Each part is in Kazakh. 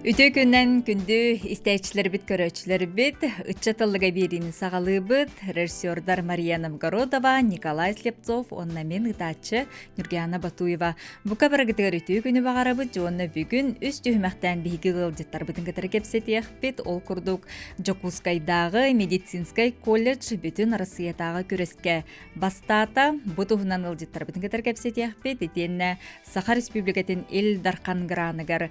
Үтө күннен күндү истәчләр бит көрөчләр бит ыччатылыга берини сагалыы бит режиссердар Мария Новгородова, Николай Слепцов, онна мен ытачы Нургияна Батуева. Бука барагытыгар үтө күнү багара бит жонна бүгүн үс түймәктән биги гылжыттар битин кытары кепсетиях бит ол курдук Жокускайдагы медицинский колледж бүтүн Россиядагы көрөскө бастата бутугунан ылжыттар битин кытары кепсетиях бит этенне Саха Республикатын эл даркангыраныгар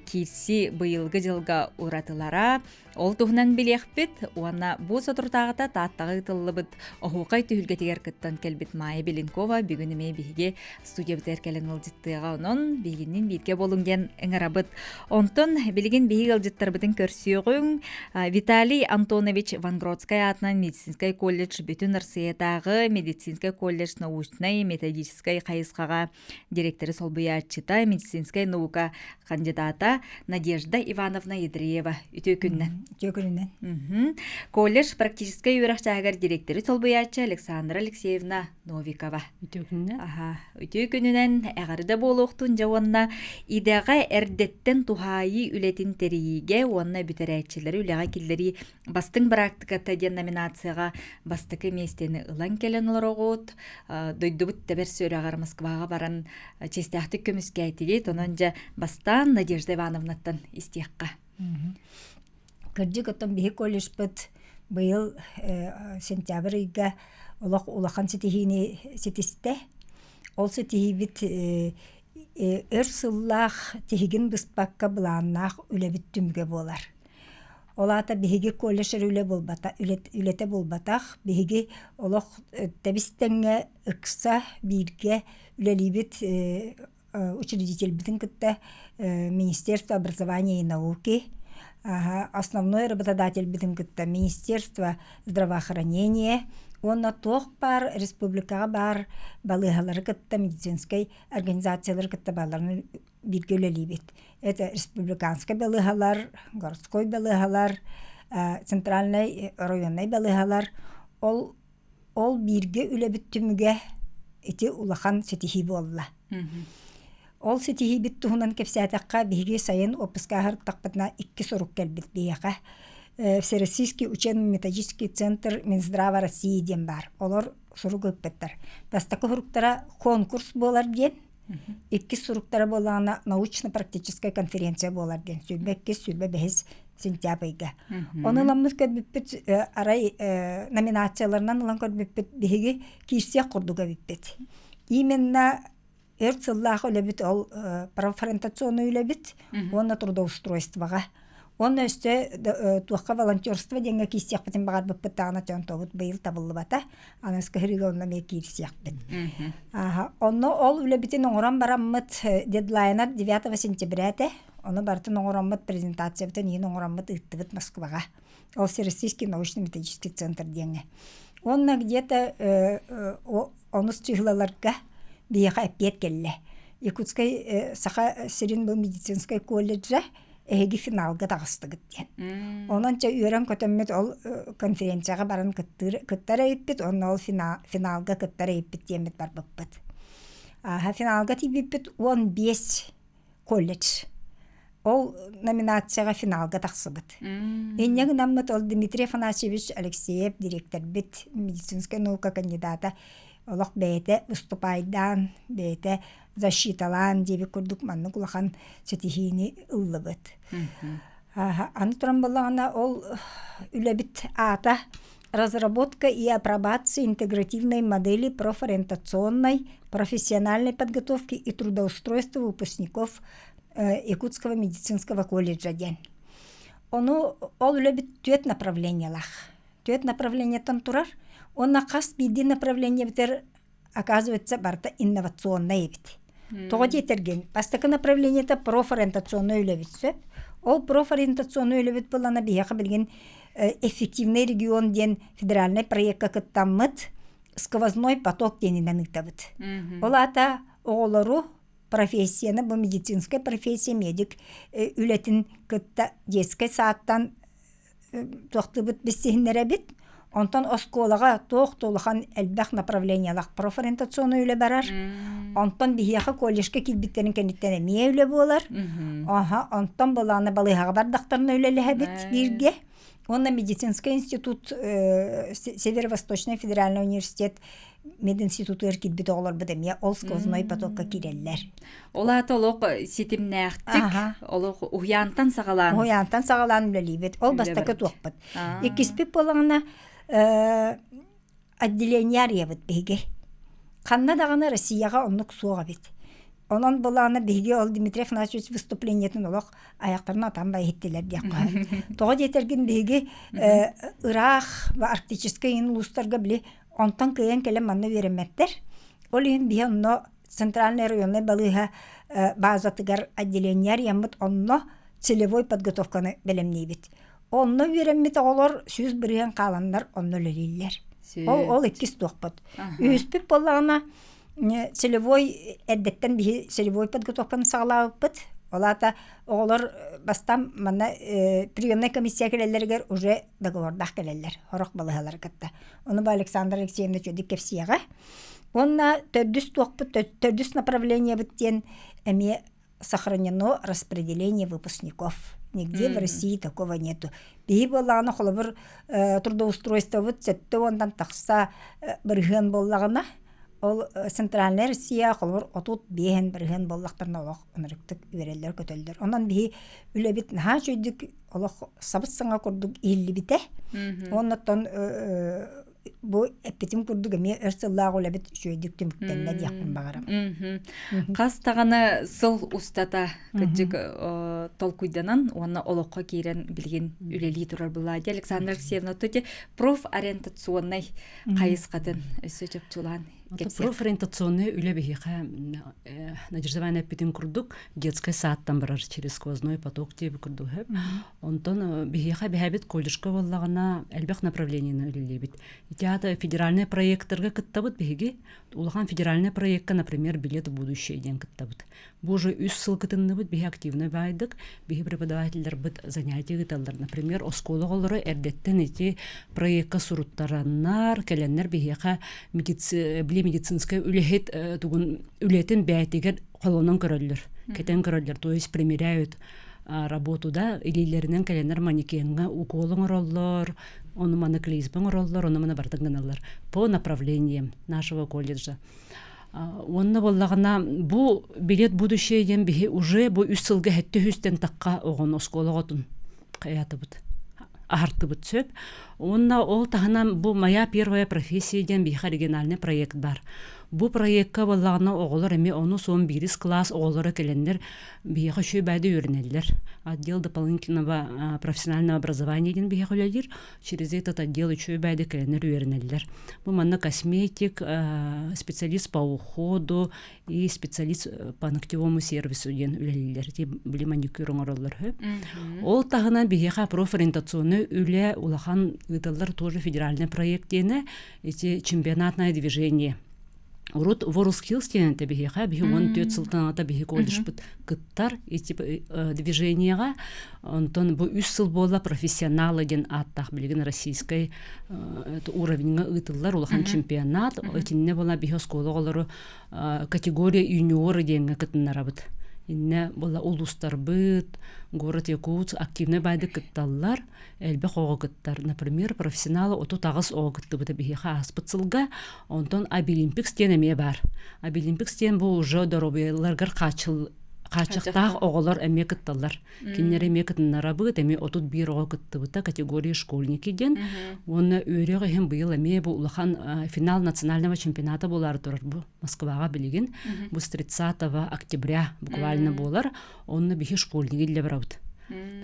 киси быйылгы жылга уратылара ол туһунан билиэхпит уанна бу сотуртаагыта тааттагы тыллыбыт охуукай түһүлгэ тигер кыттан келбит Майя Беленкова бүгүнүме биһиге студия битеркелен ылжыттыга онон бигинин бирге болуңген эңарабыт онтон билигин биһи ылжыттарбытын көрсүөгүң Виталий Антонович Вангродскай атынан медицинский колледж бүтүн Россиядагы медицинский колледж научной методической кайыскага директору солбуячыта медицинская наука кандидата Надежда Ивановна Ядреева үтө күннен. Колледж практической үйрәкчәгәр директоры солбуячы Александра Алексеевна Новикова. Үтө күннен әгәрдә болуктун жаванна идәгә эрдеттен тухайы үлетин териге онна бүтерәчләре үләгә килләри бастың практиката дигән номинацияга бастыкы местени ылан келен олорогот дойдубут тебер сөрәгәр Москвага баран честәхтик көмүскә әйтиге тонанҗа бастан Надежда Ивановнаттан истиякка. Кырдык оттон биһи колледж бит быйыл сентябрь айга улахан сетихини сетисте ол сетихи бит өр сыллах тихигин быспакка булааннах үлебит түмгө болар. Олата биһиги колледж үлете болбатах биһиги олох тебистеңге ыкса бирге үлелибит учредитель битин кытта Министерство образования и науки, основной работодатель битин кытта Министерство здравоохранения, он на тох пар республика бар балыгалары кытта медицинской организациялар кытта баларын биргелелибит. Это республиканский балыгалар, городской балыгалар, центральный районный балыгалар, ол бирге үлебит түмүгө эти улахан сетихи болла. Ол сетихи бит туһунан кепсәтәккә биһиге сайын опускаһар тақпытна 2 сорук келбит бияка. Всероссийский учебно-методический центр Минздрава России ден бар. Олар сорук өппеттер. Бастакы соруктара конкурс болар ден. 2 соруктара болана научно-практическая конференция болар ден. Сүрбе бәһис сентябрьга. Оны ламмыз көбүппет арай номинацияларынан улан көбүппет биһиге кирсия курдуга биппет. Именно Эрцеллах үлебит ол профориентационный үлебит, онна трудоустройствоға. Онна өсте туаққа волонтерство денге кисияқ бітін бағар бұппыт тағына тен тобыт бұйыл табылы бата, анысқы хіриге онна ме кирсияқ бит. Онна ол үлебитін оңыран бараммыт дедлайнар 9 сентябряте, оны бартын оңыранмыт презентация бітін ең оңыранмыт ыттыбыт Москваға. Ол Всероссийский научно-методический центр денге. Онна где-то оныс чыглаларға бияха әппет келле. Якутской Саха Сирин был медицинской колледжа эги финалга тагыстыгыт ден. Онанча үйрен көтөммет ол конференцияга баран кыттара иппит, онна ол финалга кыттара иппит демет бар быппыт. Финалга тибиппит 15 колледж. Ол номинацияга финалга тахсыбыт. Эннеги наммет ол Дмитрий Афанасьевич Алексеев, директор бит медицинская наука кандидата. Олох бәйте уступайдан, бәйте защиталан деби күрдік манны кулахан сетихини ыллыбыт. Аны туран болағына ол үлебит ата разработка и апробация интегративной модели профориентационной, профессиональной подготовки и трудоустройства выпускников Якутского медицинского колледжа ден. Ол үлебит түйет направлениялах. Түйет направлениятан турар. Он наказ биди направление битер оказывается барта инновационное бит. Тоҕо терген. Бастакы направление это профориентационное үлебит. Ол профориентационное үлебит булана бияка билген эффективный регион ден федеральный проектка кыттаммыт сквозной поток денинен ыктабыт. Ол ата оголору профессияны бу медицинская профессия медик үлетин кытта детский сааттан тоқтыбыт бисихиннере бит. Онтон осколага тоохтулахан элбэх направлениялах профориентационный үле барар. Онтон бихияха коллежке килбиттерин кенниттен эмие үле болар. Онтон баланы балыйхага бардактарына үлелехебит бирге. Онна медицинский институт, Северо-Восточный федеральный университет мединституты эркилбит оголор бедемия ол сквозной потокка киреллер. Олат олоқ сетимнәхтик, олоқ уянтан сағалан. Уянтан сағалан үлелибет. Ол бастакы туақпыт. Екіспіп болағына отделение арьябыт бейге. Қанна дағаны Россияға оннық суға бет. Онон болағына бейге ол Дмитрий Афанасьевич выступлениетін олық аяқтарына атанбай еттелер дейк қой. Тоғы детерген бейге Ирак ва арктический инлустарға біле онтан кыйын келем манны вереметтер. Ол ең бейе онно центральный районный балыға базатыгар отделение ямыт онно целевой подготовканы белемнейбит. Онно вереммет оғылар сүз бірген қаландар онно лөлейлер. Ол еккіз тоқпыд. Үйіспіп болағына целевой әддеттен бейі целевой подготовканы сағылауыппыд. Олата оғылар бастан мана приемный комиссия келелергер уже договордақ келелер. Хорақ балығалар кітті. Оны ба Александр Алексеевич өдік кепсияға. Онна төрдүс тоқпыд, төрдүс направление біттен әме сохранено распределение выпускников. Нигде в России такого нету. Бейі болағына қолы трудоустройство бұд, сәтті ондан тақса бірген болағына. Ол Центральная Россия қолыр отут бейін бірген боллақтарына олық онырықтық үйерелер көтелдер. Онан бейі үлебет наға жөйдік олық сабытсыңа көрдік елі біте. Оннаттан bu epitim kurduk emi örsellah olabet şöydük tümüktenler yakın bağıram. Qas tağını sıl ustata kıcık tolkuydanan ona oloqqa kiren bilgen üleli turar buladi. Александр Алексеевна тоте профориентационный қайыз қатын сөчіп чулан. Профориентационный үле бихиха надеждавание эпитим курдук детский садтан барар через сквозной поток тебе курдук. Онтон бихиха бихабит коллежка боллагана элбек направлениені үлелебит. Итяда федеральный проекттарга кыттабыт бихиги улахан федеральный проектка, например, билет в будущее ден кыттабыт. Бу уже үс сыл кытынныбыт бихи активно байдык, бихи преподавательдер быт занятия кыталдар. Например, осколы голары эрдеттен эти проектка суруттараннар, келеннер бихиха медицинская үлехет тугун үлетин бәйтигер колонон көрөллөр. Кетен көрөллөр, то есть примеряют работу да, илилеринен келеннер манекенга уколың ороллор, оны моноклизмың ороллор, оны мана бардыгнаналар по направлениям нашего колледжа. Онны боллагана бу билет будущее ден бихи уже бу үс сылга хетте хүстен такка огон оскологотун каятыбыт. Артыбыт сөп. Онна ол таханам бу моя первая профессия ден бихи оригинальный проект бар. Бу проектка боллагана оголор эми оны сон бирис класс оголору келендер бихи шөй байды үйренелер. Отдел дополнительного профессионального образования ден бихи холядир. Через этот отдел шөй байды келендер үйренелер. Бу манна косметик, специалист по уходу и специалист по ногтевому сервису ден үлелер. Те были маникюрың ороллар. Ол тахана бихи профориентационный үле улахан ыталлар тоже федеральный проект дені, эти чемпионатное движение. Урут WorldSkills тененте бихиха, бихи он тет сылтаната бихи колледж бит кыттар, эти движенияға, онтон бу үс сыл бола профессионалы ден аттах билген российской уровеньга ытыллар, улахан чемпионат, этинне бола бихи скола олару категория юниоры денге кытыннара бит. Инне бола улустар бит, город Якутск активный байды кытталлар, элбе хого кыттар. Например, профессионалы оту тағыз ого кытты быты бихиха аспыцылга, онтон Абилимпикс тен эме бар. Абилимпикс тен бу уже доробияларгар качықтақ оғылар әме кытталар. Кеннер әме кыттынара быт, әме отут бир ого кытты быта категория школьники ден. Оны өйрегі хем быйыл әме бу улахан финал национального чемпионата болар тұрар бу. Москваға білеген. Бу с 30 октября буквально болар. Оны бихи школьники для брауд.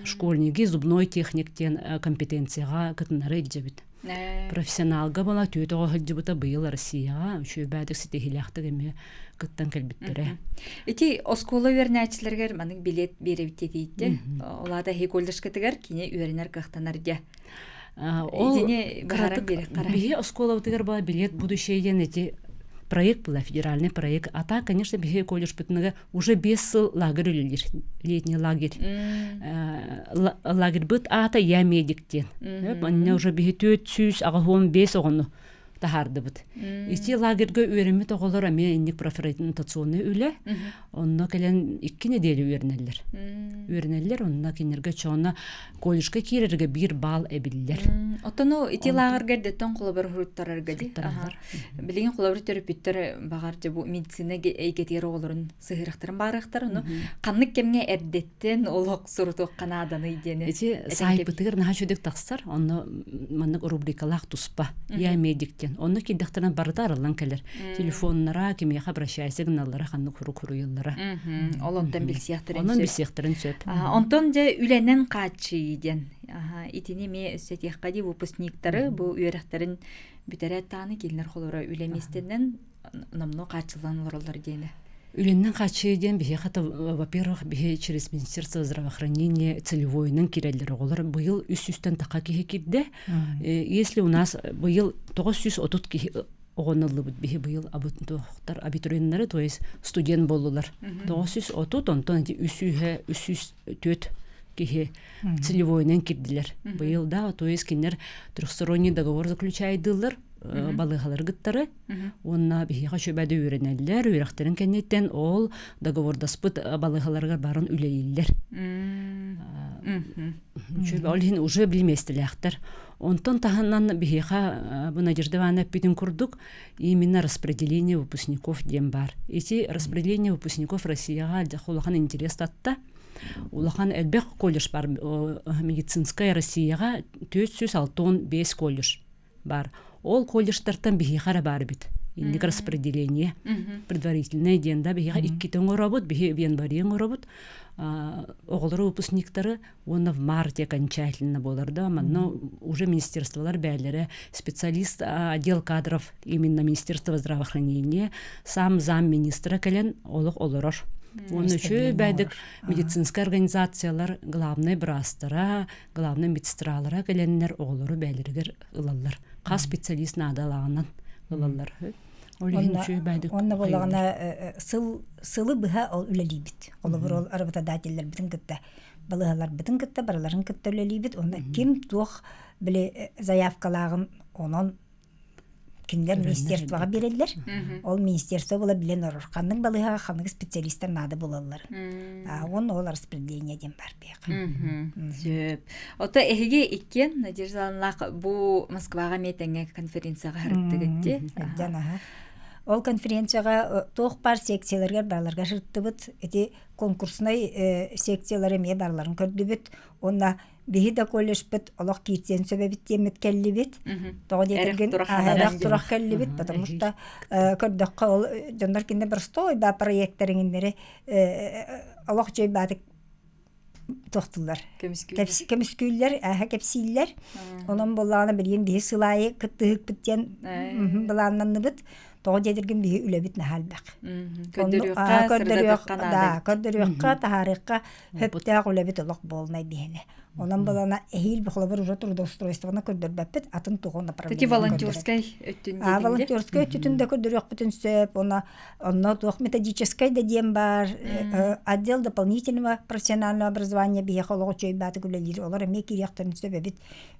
Школьники зубной техниктен компетенцияға кытынары елжебет. Профессионалга бола түйетіға хыджыбыта быйыл Россияға үші бәдік сетехиляқты кеме кыттан кәлбіттері. Эти осколы вернәчілергер маның билет беребітте дейді. Олада хейколдышкетігер кене үйерінер қақтанар де. Ол бихи осколы өтігер бала билет будущее ден эти проект была, федеральный проект. А так, конечно, бихе колледж бытныга уже без лагерь үлелер, летний лагерь. Лагерь быт ата я медиктен. Анна уже бихе 400 ағылуын 5 оғыны тахарды быт. Ити лагерьге үйренме тоғылар әме инник профориентационный үле. Онна келен 2 неделе үйренелер. Үйренелер, онна кенерге чоғына колледжге кирерге 1 бал әбілдер. Отону ити лагерьге деттен қолабыр хуруттарарга ди. Билеген қолабыр терапевттер бағар жабу медицина эйгетері оларын сығырықтарын бағырықтар. Қанлық кемге әрдеттен олық сұрутуқ қанаданы идені. Ити сайпытығыр наға жөдек тақсар, онна маннық рубрикалақ туспа. Я медиктен. Онна киддақтарынан барыда арылан кәлер. Телефоннара, кемеға брашай сигналлара, қанны құру йыллара. Олонтан білсияқтырын сөп. Онын білсияқтырын сөп. Онтон же үленен қачы иден. Итіне ме өссетеққа выпускниктары бұл үйерақтарын бүтәрі таны келінер қолыра үлеместенен намно қачылан оралар дейіні. Үленнен қачы иден бихе қата, во-первых, бихе через Министерство здравоохранения целевойның кирелері олар бұйыл үс-үстен тақа кеге кирді. Если у нас бұйыл 930 кеге оғынылы бұд бихе бұйыл абитуриенлері, то есть студент болулар. 930, онтон үс-үс-төт кеге целевойның кирділер. Бұйыл да, то есть кенер трехсторонний договор заключайдылар, балығалар гыттары, онна бихеға шөбәді үйренелер, үйрақтарын кәнеттен ол договордаспыт балығаларға барын үлелелер. Ол хин уже білместіліқтір. Онтон тағаннан бихеға бұл Надеждаваны әппетін күрдік, именно распределение выпускников дем бар. Эти распределение выпускников Россияға қолақан интерес татта. Улахан әлбек колледж бар, медицинская Россияға 465 колледж бар. Ол колледжтартан бихихара бар бит. Индик распределение предварительное денда бихиха 2 тон робот, бихи в январе робот. Оғылары выпускниктары оны в марте окончательно боларда, но уже министерстволар бәлері, специалист отдел кадров именно Министерства здравоохранения, сам замминистра кәлен олық олырыр. Оны үші бәдік медицинская организациялар главный брастара, главный медсестралара кәленлер оғылары бәліргер ылалар. Қас специалист надалағынан ылалар. Онна болағына сылы бұға ол үлелейбіт. Олы бір ол арабатадателер бітін кітті. Балығалар бітін кітті, бараларын кітті үлелейбіт. Онна кем туық біле заявкалағын онын киндер министерствоға берелер. Ол министерство бола білен орыр. Қанның балыға қанның специалистер нады болалар. Он ол распределение ден бар бейқ. Ота әйге еккен, Надеждаланлақ, бұл Москваға метенге конференцияға әріптігітте? Ол конференцияға тоқ бар секцияларға барларға жыртты бұд. Әте конкурсынай секциялары ме барларын көрді бұд. Онна бейі да колледж бұд, олық кейтсен сөбе біттемет кәлі бұд. Әрек тұрақ кәлі бұд, потому что көрдіққа ол жондар кенде бір стой ба проекттарыңындері олық жөй бадық тоқтылар. Кеміскүйлер, кепсейлер. Onun bolağına bileyim bir sılayı kıttıhık bitten bolağından bit. Тоғы дедірген бейі үлі бітіне халбақ. Көрдіріққа, тахарыққа хөптәқ үлі біт олық болмай бейіне. Онан болана әйіл бұқылабыр ұжа трудоустройствоны көрдір бәппет, атын туғын направление. Таки волонтерскай өттін дедіңдер? Волонтерскай өттін де көрдіріқ бүтін сөп. Онна туық методическай да дем бар. Отдел дополнительного профессионального образования бейі қолығы чөй бәті күлелер. Олар әме керектірін сөп әбет.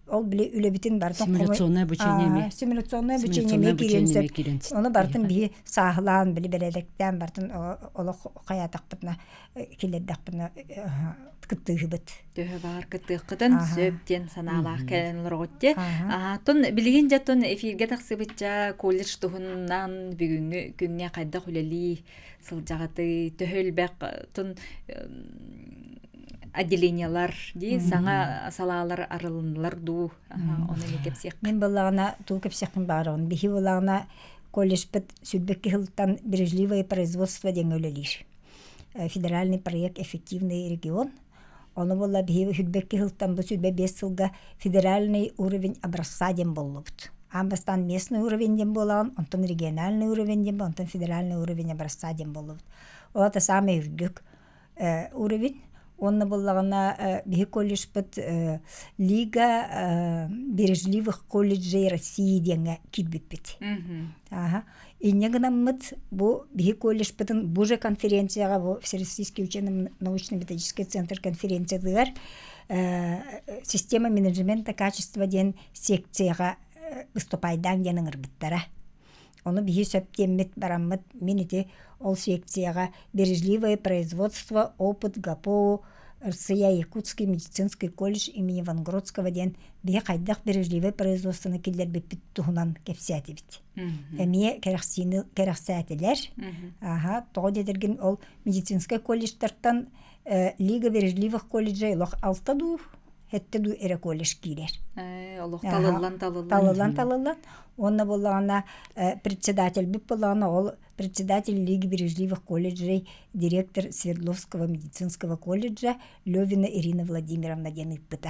Ол біле үлі бітін бар. Симуляционное обучение ме? Симуляционное обучение ме керен сөп. Оны бартын бейі сағылан, білі бәләдіктен бартын олық қаятақ бұтына, келердақ бұтына кыттығы бұт. Төхі бар кыттыққыдан сөптен саналақ кәлінлер ғотте. Тон білген жаттон эфирге тақсы бұтча колледж тұхыннан бүгінгі күнге қайда құлелі сылжағаты төхіл бәк тон отделениялар дей, саңа салалар арылынлар ду, оны не кепсек. Мен болағына ту кепсекін барығын. Бехи болағына колледж бұт сүрбекке хылттан бережливое производство ден өлелер. Федеральный проект «Эффективный регион». Оны болла бихи сүрбекке хылттан бұл сүрбе 5 сылға федеральный уровень образца ден болу бұд. Амбастан местный уровень ден болағын, онтан региональный уровень ден болу, онтан федеральный уровень образца ден болу бұд. Ол ата самый үрдік уровень. Онна болағына бихи колледж бұд Лига бережливых колледжей России денге кирбіп біт. Иннегнаммыт бу биһи колледж бытын бу же конференцияга бу Всероссийский учебно-научно-методический центр конференциядыгар система менеджмента качества ден секцияга выступайдан ден ырбыттара. Оны биһи сөптеммит бараммыт минити ол секцияга бережливое производство, опыт ГАПО РСЯ Якутский медицинский колледж имени Вангородского ден биһи хайдах бережливое производствоны киллер биппит туһунан кепсиатибит. Эмие керахсиатилер. Тоҕо дедерген ол медицинский колледжтартан Лига бережливых колледжей лох алтаду хеттеду эре колледж килер. Олох талылан. Талылан. Онна боллағана председатель бип боллағана ол председатель Лиги бережливых колледжей, директор Свердловского медицинского колледжа Левина Ирина Владимировна ден иппыта.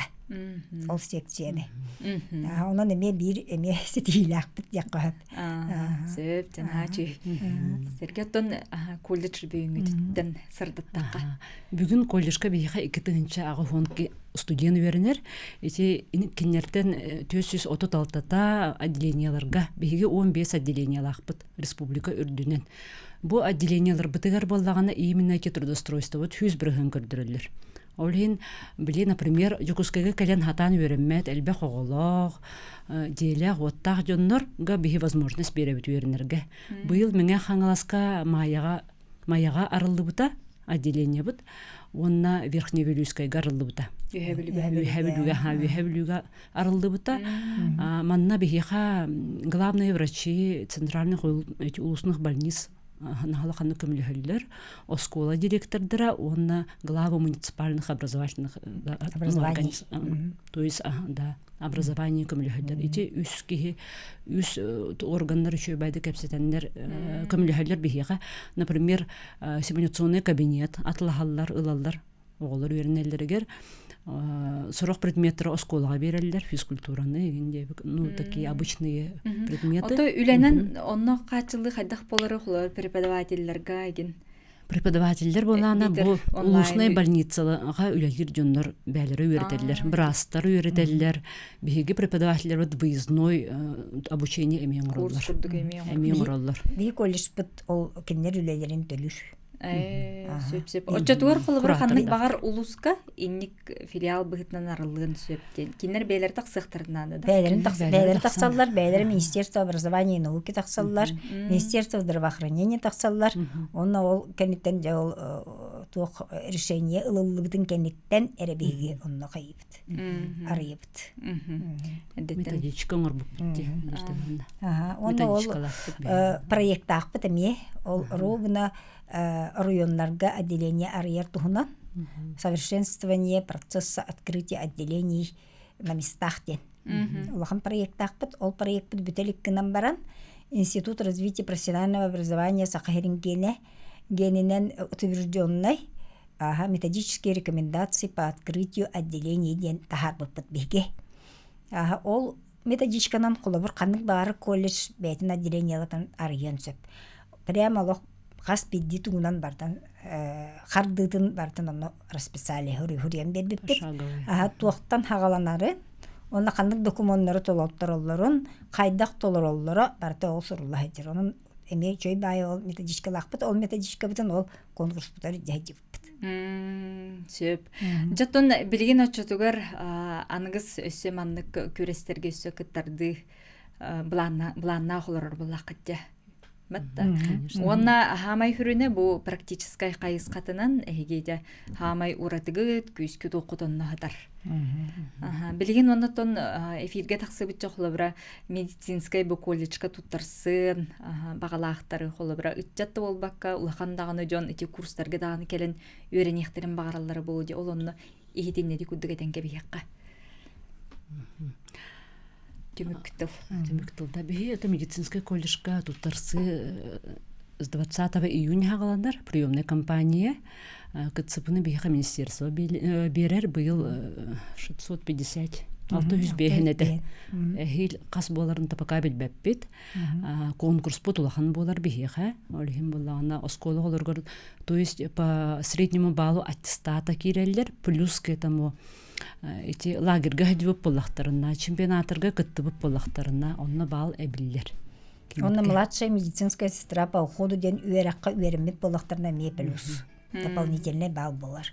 Ол секцияны. Онан эме сетилақ бит яққап. Сөп, тенхачи. Сергеттон колледж бүйіңгітіттен сырдыттаққа. Бүгін колледжка бейха 2-тігінші ағы фондки студент веренер. Эти кеннерден 436 отделенияларга бейге 15 отделениялақпыт республика үрдінен. Бу отделениялар бытыгар боллағана именно эти трудоустройства вот 100 бірігін көрдірілер. Олин, например, Якутскага кален хатан вереммет, элбе хоголог, делях, оттах жоннор га бихи возможность беребит веренерге. Быйыл меңе хаңаласка маяга арылды бута, отделение бут, онна Верхневилюйскайга арылды бута. Юхевилюга арылды бута. Манна бихиха главные врачи центральных улусных больниц нахалаханы көмілігілер, оскола директордыра, онна глава муниципальных образовательных организаций, то есть образование көмілігілер. Ити үс органдар үші байды кәпсетенлер көмілігілер бігеға. Например, симуляционный кабинет, атлахаллар, ылаллар, оғылар вернелерігер, сұрық предметтері осколаға берелдер, физкультураны, такие обычные предметы. Ото үленен онно қачылы қайдақ болары құлар преподавательлерға еген? Преподавательдер болана бұл улусный больницалыға үлелер жонлар бәлері үйретелер, брастар үйретелер, бейге преподавательлер выездной обучение әмейін ұралар. Бей колледж бұт ол кеннер үлелерін төлір. Сөп. Отчатуар қолы бір қанның бағар улуска инник филиал бұғытынан арылығын сөптен. Кеннер бәйлер тақсықтырынан. Бәйлер тақсалар, бәйлер Министерство образования и науки тақсалар, Министерство здравоохранения тақсалар. Онна ол кәнеттен ол туық решение ылылы бұтын кәнеттен әребеге онна қайыбыт, арайыбыт. Методичка ұңыр бұппетті. Онна ол проекттақ бұтыме, ол ровно районларга отделение арьер тухунан, совершенствование процесса открытия отделений на местах ден. Улахан проекттақ бұт, ол проект бұт бүтелік кінан баран, Институт развития профессионального образования Сахарин генинен утвержденной методические рекомендации по открытию отделений ден тахар бұт беге. Ол методичканан құлабыр қанық бары колледж бәйтін отделениялатын арьен сөп. Прямо лох қас бидді туғынан бардан, қардыдын бардан оны расписали хүрен бербеппет. Туақтан хағаланары, оны қандық документары толоттар оларын, қайдақ толыр олары барда ол сұрулла етер. Оның әме жой бай ол методичка лақпыт, ол методичка бұтын ол конкурс бұтары жәйді бұппыт. Сөп. Жаттон білген отчатугар анығыз өсі маннық көрестерге өсі күттарды бұланна қолырыр бұлақытте. Онна хамай хүріне бұл практическай қайыз қатынан әйгейді хамай ұратығыт күйіскет оқытынна ғадар. Білген оннаттон эфирге тақсыбыт жоқлы медицинскай бұл колледжка туттарсын бағалақтары қолы үтчатты ол баққа ұлақандағыны жон эти курстарға дағыны келін өренектерін бағаралары болуде ол онны ехетеннеді күддігетен кебеққа. Тюміктіл. Это медицинская колледжка туттарсы с 20 июня ғаландар приемная компания кыцыпыны бейха министерство берер был 650 600 бейхенеті. Әхил қас боларын тапақа білбәппет. Конкурс бұтылақан болар бейха. Олихин болағына осколы оларғыр. То есть по среднему баллу аттестата керелер плюс к этому эти лагерге ходып болақтарына, чемпионатырға кытты болақтарына, онна бал әбілдер. Онна младшая медицинская сестра по уходу ден үераққа үеремет болақтарына ме плюс. Дополнительный балл болар.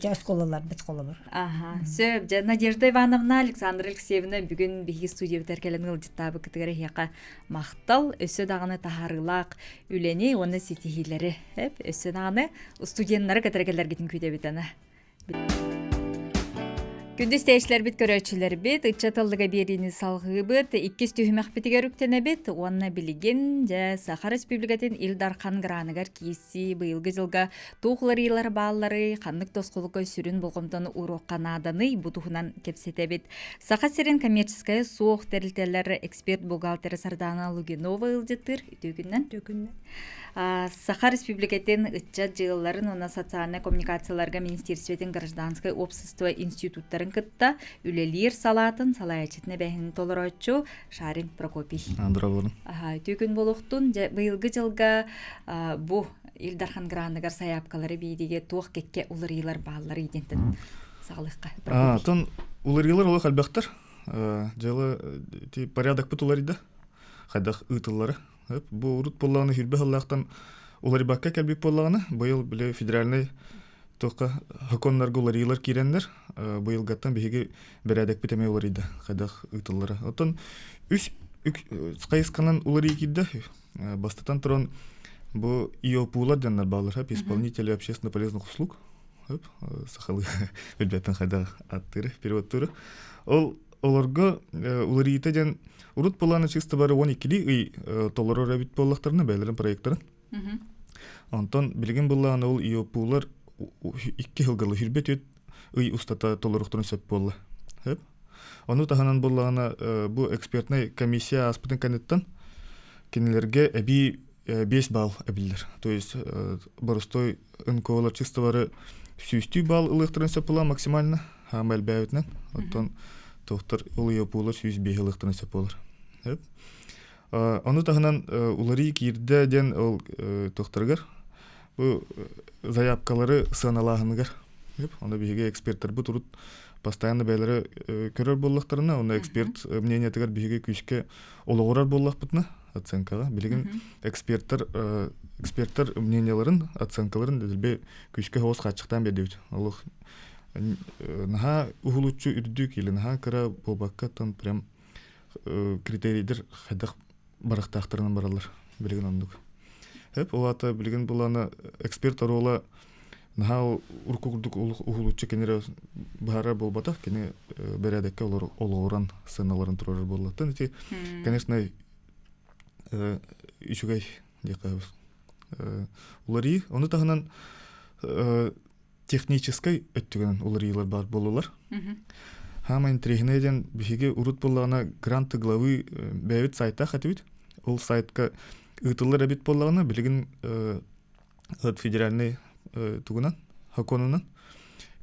Те школалар, бит школа бар. Ага. Сөп, Надежда Ивановна, Александра Алексеевна бүгін биги студия бітеркелен ылжыттабы кітігері яқа мақтал, өсі дағаны тахарылақ, үлене, оны сетихилері. Өсі дағаны студиянлары кітіргелер кетін күйде бітені. Күндіз тәйшілер бит көрөчілер бит, ытчатылдыға беріні салғы бит, 2 түйімәқ бітігер үктені бит, онына білеген, Сахар Республикатын Илдархан Гранығар кейсі бұйылғы жылға туғылар елар баллары, қанлық тосқылығы сүрін болғымдан ұруққан аданы бұтуғынан кепсете бит. Саха Серен коммерческая соқ тәрілтелер эксперт бухгалтері Сардана Лугинова ұлдеттір, төгіннен. Сахар Республикатын ытчат жылыларын, она социальный коммуникацияларға Министерстветін гражданское общество институттарын кытта үлелер салатын салаячетіне бәхін толырачу Шарин Прокопий. Андраволын. Түйкін болуқтын, бұйылғы жылға бұ Илдархан Гранығар саяпқалары бейдеге туық кекке улар елар бағалары едентін сағылыққа. Тон улар елар олық әлбәқтір. Жалы порядок бұт улар еді. Қайдақ ұйтылары. Бұл ұрыт болағыны хүрбе ғаллақтан улар баққа кәлбек болағыны. Бұйыл біле федеральный тоққа хаконларға улар елар кейрендер. Бұйыл ғаттан бейге бір әдәк бітеме улар еді. Қайдақ ұйтылары. Отын үш қайысқанан улар екейді. Бастатан тұрын бұл ИОПУлар денлер бағылар. Исполнители общественно полезных услуг. Сақалы үлбәттен қайдақ аттыры, переводтыры. Оларға улар етеден урут боланы чисто бары 12-ли толору рәбит боллақтарына бәйлерін проекттарын. Антон білген болағаны ол ИОПУлар 2 жылғалы хүрбет өт ұстата толоруқтарын сөп болы. Оны тағанан болағына бұл экспертный комиссия аспытын кәнеттен кенелерге әбі 5 бал әбілдер. То есть барыстой НКОлар чисто бары 100 бал ұлықтарын сөп бола максимально ғамәл бәуітінен. Антон тоқтар ол ИОПУлар 105 ұлықтарын сөп болыр. Оны тағынан улары кирді ден ол тоқтарғар. Бұл заявкалары сыналағынығар. Оны бейге эксперттер бұл тұрып постоянно бәйлері көрер боллақтарына. Оны эксперт мнениетігер бейге күшке олығырар боллақ бұтына оценкаға. Білеген эксперттер мненияларын, оценкаларын дәділбе күшке хоғыз қатшықтан бердеуді. Олық наға ұғылучу үрдік елі наға кіра болбаққа прям критерийдер қайдақ барақтақтарынан баралар білген ондық. Олата білген боланы эксперт аруыла наға ұрқұқырдық ұғылучу кенері бағара болбатақ, кене бәрәдәкке олығыран сыналарын тұрар болаттан. Конечно, үшігай деқайыз. Олары, оны тағынан техническай өттігінен олар бар болулар. Хамайн трехнеден бихиге урут боллағына гранты главы бәйвет сайта қатывыд. Ол сайтқа ұйтылыр әбет боллағына білген федеральный тугунан, хаконынан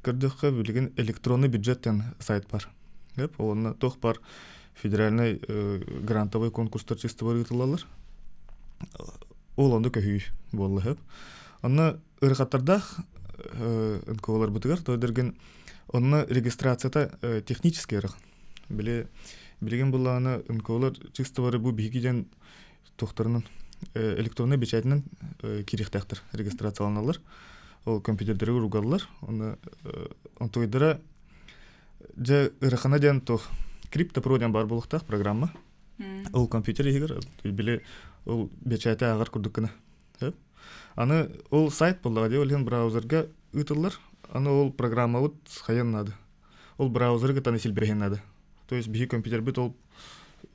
көрдіққа білген электронный бюджеттен сайт бар. Олына тоқ бар федеральный грантовый конкурстар чисто бар ұйтылалар. Ол онды көйі болы. Онына ұрқаттардақ НКОлар бұтығар, тойдырген онына регистрацията технически ұрық. Білеген болағына НКОлар чисто бары бұл бейгеден тоқтарының электронный бечәтінен керектәқтір регистрацияланалар. Ол компьютердері ұруғалылар. Он тойдыра жа ұрықына ден тоқ криптопроден бар болықтақ программа. Ол компьютер егер, біле ол бечәті ағар күрдікіні. Аны ол сайт болдыға де өлген браузерға ұтылар. Аны ол программа ұт қайын нады. Ол браузерға таны сілберген нады. То есть бігі компьютер біт ол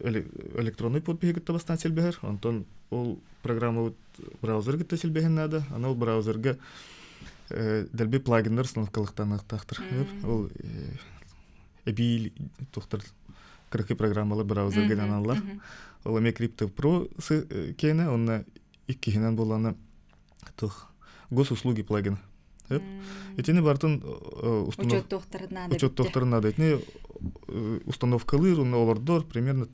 электронный под бігі гітті бастан сілбер. Антон ол программа ұт браузерға та сілберген нады. Аны ол браузерға дәлбе плагиндар сыныққалықтан ақтақтыр. Ол әбей тоқтар қырқы программалы браузерға даналар. Ол әме Crypto Pro кені, онына иккихінен боланы госуслуги плагин. Этини бартын учет тоқтарын надо. Этини установкалыр, онна олардор примерно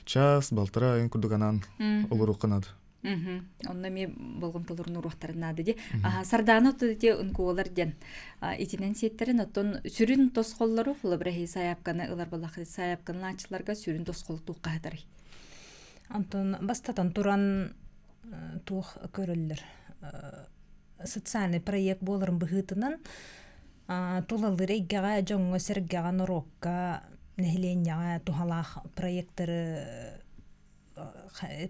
час, балтара, ен күрдіганан оларуққа надо. Онна ме болғым толырын ұруқтарын надо де. Сарданы тұдыте ұнкуолар ден. Итинен сеттерін оттон сүрін тосқоллары құлы бірәхей саяпқаны, ұлар балақы саяпқаны ланчыларға сүрін тосқолы тұққа әдірі. Антон бастатан туран тух көрөллөр. Социальный проект боларын быһытынан тулалыр иггага жоңго сергага норокка нехленяга тухалах проекттары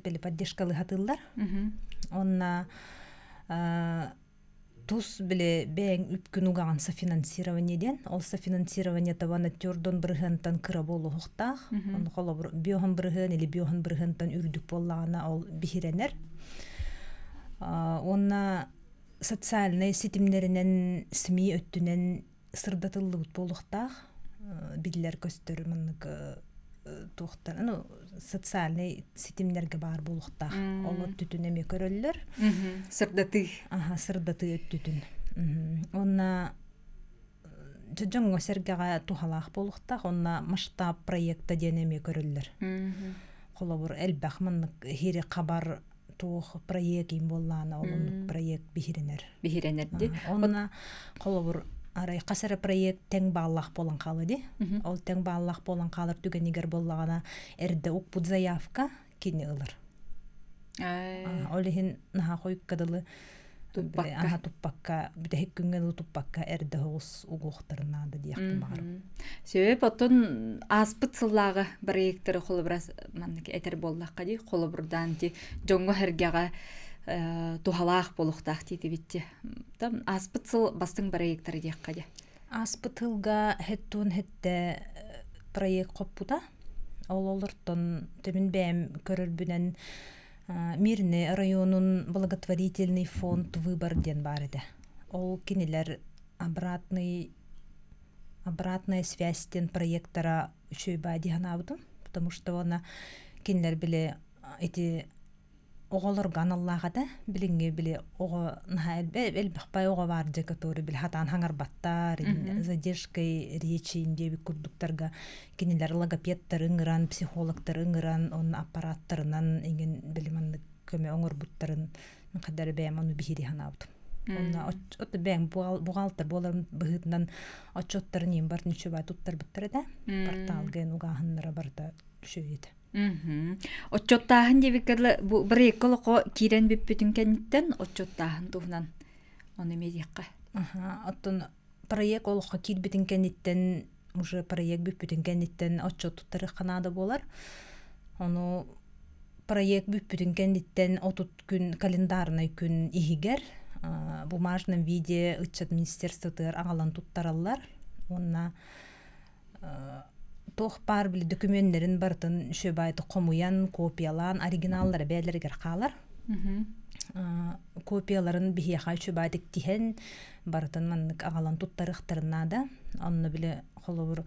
били поддержкалы хатыллар. Онна тус биле бәң үпкүн угаган софинансированиеден, ол софинансирование табана тёрдон биргентан кыра болу хуктах, он холобур биохан бирген или биохан биргентан үрдүк боллагана ол бихиренер. Онна социальный сетимнеринен СМИ өттүнен сырдатыллыбыт болуктах, биллер көстөрү мынык тухтар, социальный сетимнерге бар болуктах, ол өттүтүн эме көрөллөр. Сырдаты. Сырдаты өттүтүн. Онна жоңго сергага тухалах болуктах, онна масштаб проекта ден эме көрөллөр. Холобур элбах мынык хири кабар тух проект им боллана, ол проект бихиренер. Бихиренерди. Онна холобур арай касара проект тең бааллах болан калыды. Ол тең бааллах болан калыр түгенигер боллагана эрде укпут заявка кини ылыр. Олихин наха койкадылы туппакка бите хеккүнгөн туппакка эрде хос угуктарнада диякты бар. Себеп отон аспыт сыллагы проекттери холобрас маннык этер боллакка ди холобурдан ти жоңго хергага тухалаах болуктах тити битти. Там аспыт сыл бастың проекттери диякка ди. Аспыт сылга хеттун хетте проект коппута. Ол олортон темин бэм көрөрбүнен Мирный районун благотворительный фонд выбор ден бар эде. Ол кинилер обратная связь-тен проекттара үчөйбай диханабыдым, потому что она кинилер биле эти оголор ганаллага да билинге биле ого элбахпай ого бар же который бил хатан хаңарбаттар задержкой речи инде курдуктарга кинилер логопедтар ыңыран психологтар ыңыран он аппараттарынан иген билиман көмө оңорбуттарын кадар бэм аны бихири ханабыт. Онна отто бэм бухгалтер боларын быһытынан отчоттарын им бар ниче бай туттар буттар да портал ген угаһыннара барда шөйет. Отчоттаһын дебиккерле бу бир эколого кирен биппүтүн кенниттен отчоттаһын туһунан оны медиакка. Оттон проект олго кирбитин кенниттен уже проект биппүтүн кенниттен отчоттары канада болар. Ону проект биппүтүн кенниттен отут күн календарный күн игер бумажном виде ычат министерствотыр агалан туттараллар. Онна тох бар били документтерин бартын шөбайды комуян, копиялан, оригиналлары бәлергер калар. Копияларын бихиха шөбайды тихен бартын маннык агалан туттарыктарына да. Онны биле холобур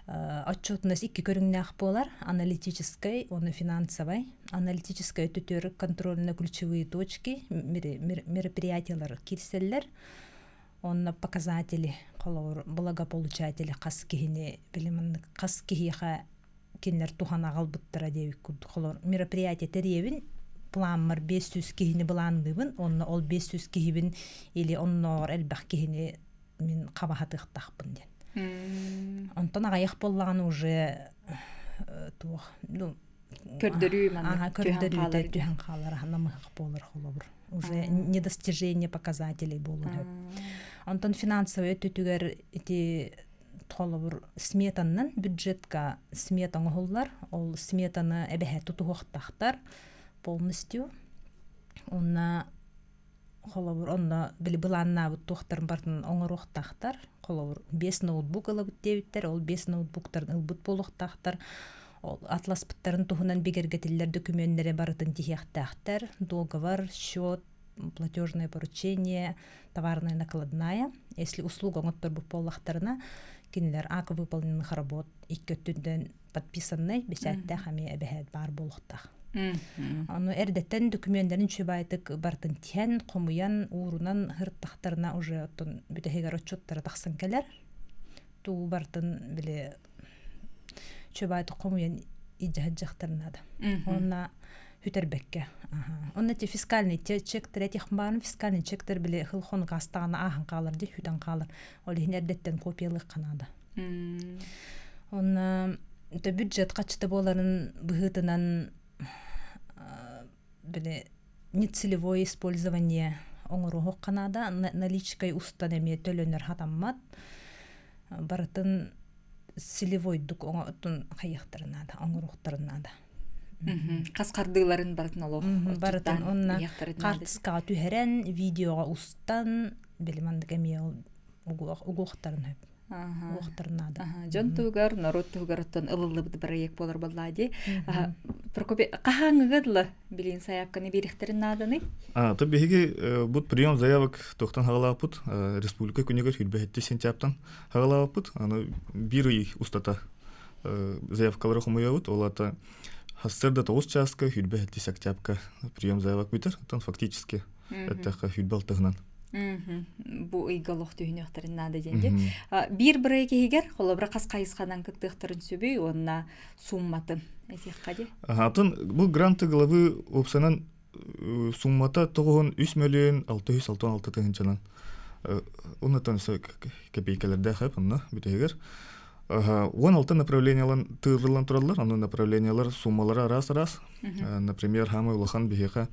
отчетность 2 көрүңнәк болар. Аналитической, оны финансовой. Аналитической төтөрү контрольно-ключевые точки, мероприятиялар кирселлер. Он показатели холор благополучатели каскихини билимин каскихиха кинер тухана галбыттара деп холор мероприятие теребин планмар 500 кихини буландыбын он ол 500 кихибин или оннор элбах кихини мен кабахатыктакпын ден. Онтон аяк боллаган уже тух көрдөрүү мана көрдөрүү түһән калар намык болар холор. Уже недостижение показателей болуп. Антон финансовый өтүтүгөр эти толобур сметанын бюджетка сметаны холлар, ол сметаны эбехе тутуктактар полностью. Онна холобур онна били буланна бу тохтар бартын оңоруктактар, холобур 5 ноутбук алып дебиттер, ол 5 ноутбуктарын ылбыт болуктактар. Ол атлас быттарын тухунан бигергетиллер документтери бартын тихяктактар, договор, счет, платежное поручение, товарная накладная. Если услуга оттор бу поллахтарына кинилер акы выполненных работ иккөттүндөн подписанный бесятта хами эбехет бар болуктах. Аны эрдеттен документтерин чөбайтык бартын тиен, комуян, уурунан хырттактарына уже оттон бүтехегер отчоттары таксын келер. Туу бартын биле чөбайты комуян иджахаттарына да. Онна хүтербекке. Онна те фискальный чектер этих барын фискальный чектер биле хылхон гастагына ахан калыр ди хүтен калыр. Ол эрдеттен копиялык канада. Онна те бюджет качты боларын быһытынан биле нецелевое использование оңорохо канада наличкой устан эме төлөнөр хатаммат барытын целевойдук оңотун хайыктарынада оңорохтарынада Каскардыларын бартын олох. барытын онна картыскага түһәрен видеога устан билимандык эме угуохтарын хөп угуохтарынада Жон тугар, народ тугараттан ылылыбыт проект болар баллади. Прокопе, кахаңыгыдлы билин саяпканы берихтерин наданы? То беги бут прием заявок тохтан хагалапут республика күнегер хүлбәһетти сентябрьтан хагалапут аны бир ый устата заявкалары хумуябыт олата хассерда 9 часка хүлбәһетти октябрька прием заявок битер тан фактически это хүлбалтыгынан Бу ыйгалох түйнөктөрүн нада денде. Бир бирейге егер холобра каскайысканан кыттыктырын сөбүй онна сумматын этиккади. Атын бу гранты главы опсанан суммата 3 миллион 666 тыгынчанан. Оннан копейкаларда хап онна битегер. 16 направлениялар тырлан туралар, аны направлениялар суммалары раз. Например, хамы улахан бихека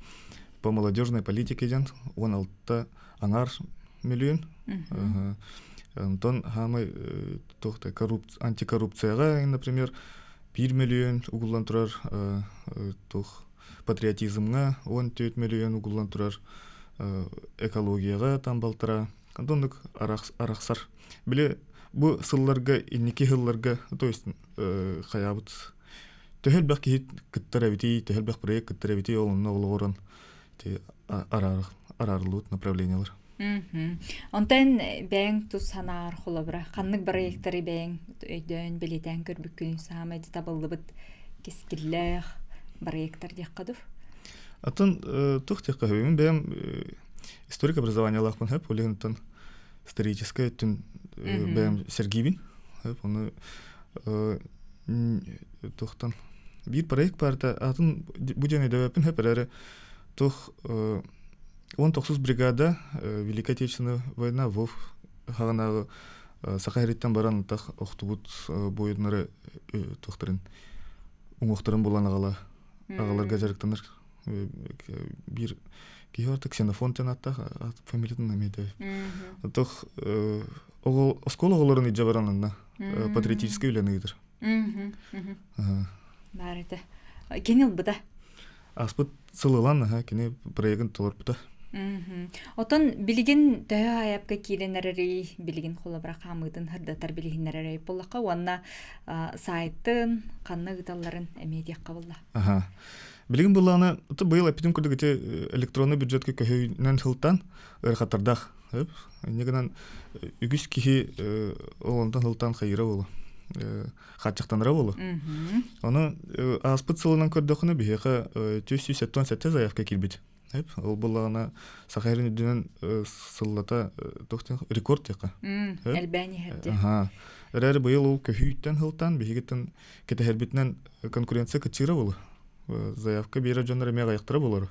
по молодежной политике ден 16 аңар миллион. Антон хамы тохта антикоррупцияга, например, 1 миллион угуллан турар, тох патриотизмга 14 миллион угуллан турар, экологияга там балтыра. Антондук араксар. Биле бу сылларга, инники сылларга, то есть хаябыт төһөлбәк кит кыттарабити, төһөлбәк проект кыттарабити олунна олорон те арарлык направлениялар. Онтан бәң тус санаар холобра. Каннык проекттары бәң өйдөн билетен көрбүк күн самайды табылыбыт кескиллэх проекттар дияққадур. Атын тухтиққа хөймін бәм историк образования лақпын хэп, олегінтан историческая түн бәм Сергейбин. Оны тухтан бир проект барда атын будяны дөбәпін хэп, әрі тух 19 бригада Великой Отечественной война вов хағанағы Сақайриттен баран тақ оқтубут бойынлары тухтарын оңоқтарын болан ағаларға жарықтаныр бир кейварты Ксенофонтен аттақ фамилиятын намейді. Тух оскол оғыларын иджа баранына патриотический үйленігідір. Барыды. Кенел бұда? Аспыт сылылан, кене проегін толар бұда. Отон билигин тәһә аяпка киленәрәри билигин холобра камыдын хырдатар билигиннәрәри боллакка уанна сайттын канны гыталларын эмедия кабылла. Билигин булланы быйыл апитим күрдүгүтө электронный бюджетке көһөнөн хылтан ырхатардах. Негенен үгүс кихи олонтан хылтан хайра болу. Хатчактанра болу. Аны аспыт сылынан көрдөкүнө бихека 277 заявка килбит. Ол буллана Сахарин дүнен сыллата тохтен рекорд яка. Әлбәни хәдде. Әрәре быйыл ул көһүттән хылтан бихигеттен кетәһәрбитнән конкуренция кычыра булу. Заявка бирә җаннары мега яктыра булыр.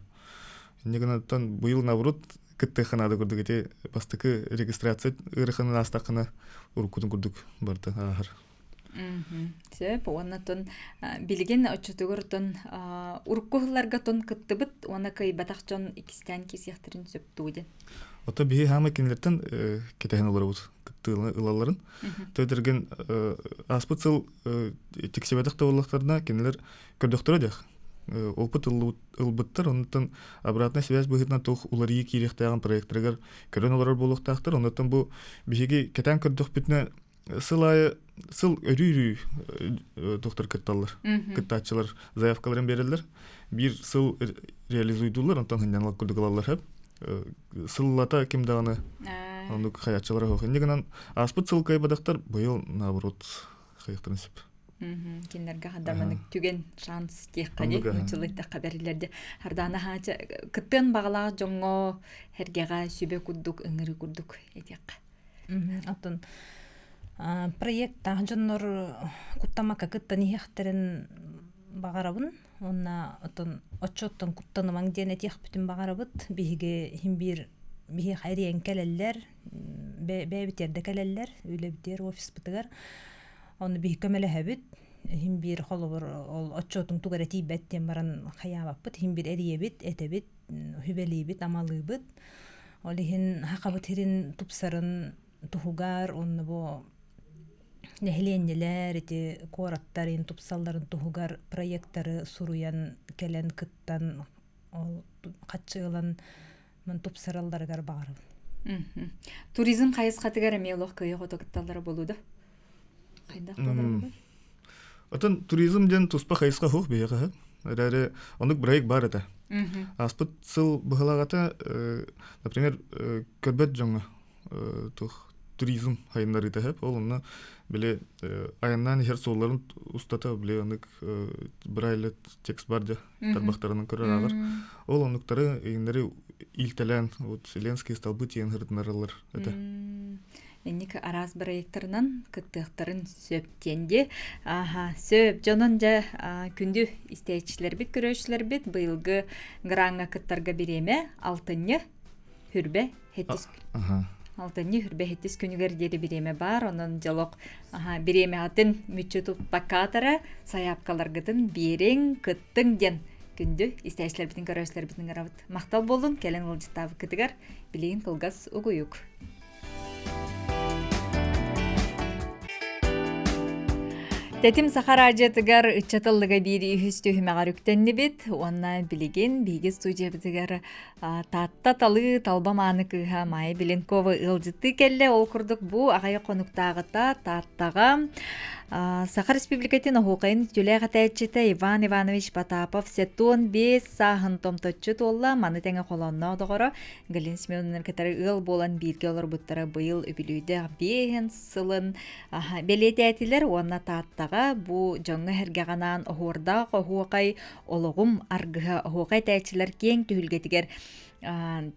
Нигенәттән быйыл наоборот кыттыханада күрдүгете бастыкы регистрация ырыхын астакына уркутун күрдүк барды ахыр. Сөп, оннатон билген очутугуртон уркухларга тон кыттыбыт, оны кайбатакчон икистен кисяхтырын сөптүүден. Ото бии хама кинлертен кетехен оларыбыз кыттылы ылаларын. Төдерген аспыцыл тексебедакта боллактарына кинлер көрдөктөрө дек. Опыт ылбыттар, оннан обратная связь быгытна тух уларии кирехтаган проекттергер көрөн олар болуктактар, оннан бу бихиги кетен көрдөх бүтнө сыл өрү доктор кытталлар, кыттачылар заявкаларын берелер. Бир сыл реализуйдулар, онтан хындан алып көрдүклалар хеп. Сыллата кимдаганы ону хаячылар хок. Негенен аспыт сыл кайбадактар быйыл наоборот хаяктарын сеп. Кинлерге хадаманы түген шанс теккади мучылыкта хабарларда хардана хача кыттын багалага жоңго хергега сүбө курдук, ыңыры курдук этек. Атын проект тахжоннор куттамака кыттан ихтерин багарабын. Онна атын отчоттон куттанымаң дене тех бүтүн багарабыт. Биге химбир бие хайриен келеллер, бебитерде келеллер, үйле битер офис битер. Оны бие көмеле хабит. Хим бир холобор ол отчотун тугара тийбеттен баран хаябаппыт. Хим бир эриебит, этебит, хүбелибит, амалыбыт. Олихин хакабыт хирин тупсарын тухугар, онны бу нехленнелер, эти кораттарын, тупсалларын тухугар проекттары суруян келен кыттан ол катчыгылан мен тупсаралдаргар багыр. Туризм кайыс катыгар эмелох кыйы готокталары болуду. Кайда калдырбы? Отон туризм ден туспа хайыска хух бейга. Рәре онук проект бар это. Аспыт сыл быхалагата, например, көрбөт жоңа тух туризм хайындар итәһеп, ол онна биле аяннан хер солларын устата биле онук брайлет текст барды тарбактарының көрөр алар. Ол онуктары индери илтелен, вот Вселенские столбы тиен хырднарылар это. Энник арас проекттарынан кыттыктарын сөптенди. Сөп жонон жа күндү истечилер бит, көрөчлөр бит быйылгы гранга кыттарга биреме алтынны хүрбе хеттис. Алтынны хүрбе хеттис күнүгөр дери биреме бар. Онун жолок биреме атын мүчөтүп бакатара саяпкаларгытын бирең кыттың ден күндү истечилер битин көрөчлөр битин арабыт. Мактал болун келен ылжытабы кытыгар билеген кылгас угуюк. Тетим Сахара ажетыгар ычатылыга бири үхүстү хүмәгар үктенни бит, онна билеген биги студия битигар татта талы талбаманы кыха майы Беленкова ылжыты келле ол курдук бу агай конуктагыта таттага Сахар Республикатын хукайын түләгә тәчите Иван Иванович Потапов сетон 5 сахын томточу толла маны теңе колонна догора Галин Семеновна катары ыл болан бирге олар буттара быйыл үбүлүдө бehen сылын белететилер онна таттага бу жаңы хергеганан хорда хукай ологум аргыга хукай тәчилер кең түлгетигер